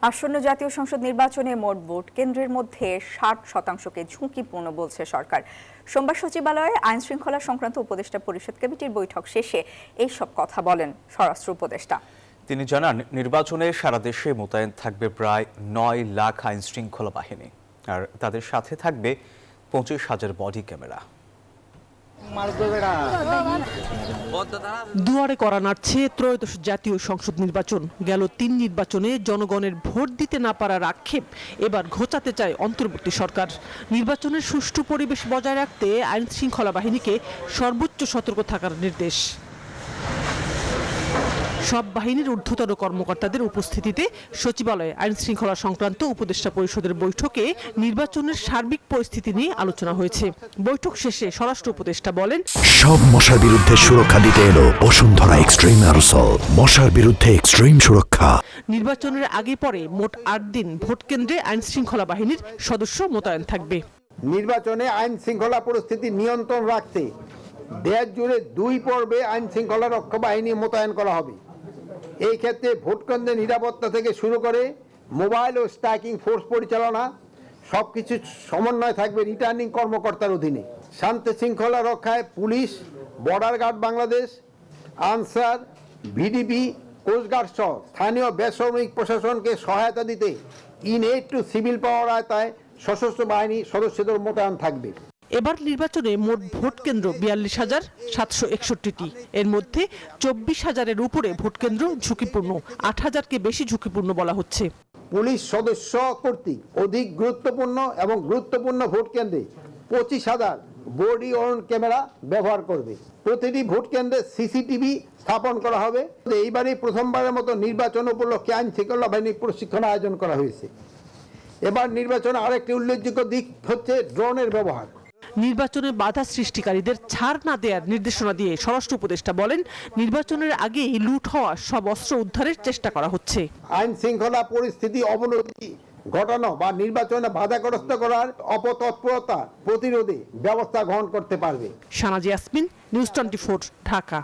আসন্ন জাতীয় সংসদ নির্বাচনে মোট ভোট কেন্দ্রের মধ্যে ৬০%কে ঝুঁকিপূর্ণ বলছে সরকার। সোমবার সচিবালয়ে আইন শৃঙ্খলা সংক্রান্ত উপদেষ্টা পরিষদ কমিটির বৈঠক শেষে এইসব কথা বলেন স্বরাষ্ট্র উপদেষ্টা। তিনি জানান, নির্বাচনে সারা দেশে মোতায়েন থাকবে প্রায় ৯ লাখ আইন শৃঙ্খলা বাহিনী, আর তাদের সাথে থাকবে ২৫,০০০ বডি ক্যামেরা। দুয়ারে করা নাড়ছে ত্রয়োদশ জাতীয় সংসদ নির্বাচন। গেল ৩ নির্বাচনে জনগণের ভোট দিতে না পারার আক্ষেপ এবার ঘোচাতে চায় অন্তর্বর্তী সরকার। নির্বাচনের সুষ্ঠু পরিবেশ বজায় রাখতে আইন শৃঙ্খলা বাহিনীকে সর্বোচ্চ সতর্ক থাকার নির্দেশ। সব বাহিনীর ঊর্ধ্বতন কর্মকর্তাদের উপস্থিতিতে সচিবালয়ে আইন শৃঙ্খলা সংক্রান্ত উপদেষ্টা পরিষদের বৈঠকে নির্বাচনের সার্বিক পরিস্থিতি নিয়ে আলোচনা হয়েছে। বৈঠক শেষে স্বরাষ্ট্র উপদেষ্টা বলেন, সব মশার বিরুদ্ধে সুরক্ষা দিতে এলো বসুন্ধরা এক্সট্রিম অ্যারোসল, মশার বিরুদ্ধে এক্সট্রিম সুরক্ষা। নির্বাচনের আগে পরে মোট ৮ দিন ভোট কেন্দ্রে আইন শৃঙ্খলা বাহিনীর সদস্য মোতায়েন থাকবে। নির্বাচনে আইন শৃঙ্খলা পরিস্থিতি নিয়ন্ত্রণ রাখতে দেশ জুড়ে ২ পর্বে আইন শৃঙ্খলা রক্ষা বাহিনী মোতায়েন করা হবে। এই ক্ষেত্রে ভোটকেন্দ্রের নিরাপত্তা থেকে শুরু করে মোবাইল ও স্ট্রাইকিং ফোর্স পরিচালনা সবকিছু সমন্বয় থাকবে রিটার্নিং কর্মকর্তার অধীনে। শান্তি শৃঙ্খলা রক্ষায় police, border guard Bangladesh, Ansar, VDP, coast guard সহ স্থানীয় বেসামরিক প্রশাসনকে সহায়তা দিতে in aid to civil power আওতায় সশস্ত্র বাহিনী সদস্যদের মোতায়েন থাকবে। এবার নির্বাচনে মোট ভোট কেন্দ্র ৪২,৭৬১টি। এর মধ্যে ২৪,০০০-এর উপরে ভোট কেন্দ্র ঝুঁকিপূর্ণ, ৮,০০০-কে বেশি ঝুঁকিপূর্ণ বলা হচ্ছে। পুলিশ সদস্য কর্তৃক অধিক গুরুত্বপূর্ণ এবং গুরুত্বপূর্ণ ভোট কেন্দ্রে ২৫,০০০ বডি ওয়ার্ন ক্যামেরা ব্যবহার করবে। প্রতিটি ভোট কেন্দ্রে সিসিটিভি স্থাপন করা হবে। এইবারই প্রথমবারের মতো নির্বাচন উপলক্ষে আইন শৃঙ্খলা বাহিনীর প্রশিক্ষণ আয়োজন করা হয়েছে। এবার নির্বাচনে আরেকটি উল্লেখযোগ্য দিক হচ্ছে ড্রোনের ব্যবহার। নির্বাচনে বাধা সৃষ্টিকারীদের ছাড় না দেওয়ার নির্দেশনা দিয়ে স্বরাষ্ট্র উপদেষ্টা বলেন, নির্বাচনের আগেই লুট হওয়া সব অস্ত্র উদ্ধারের চেষ্টা করা হচ্ছে। আইন শৃঙ্খলা পরিস্থিতি অবনতি ঘটানো বা নির্বাচনে বাধাগ্রস্ত করার অপতৎপরতা প্রতিরোধে ব্যবস্থা গ্রহণ করতে পারবে। শানাজি ইয়াসমিন, নিউজ 24, ঢাকা।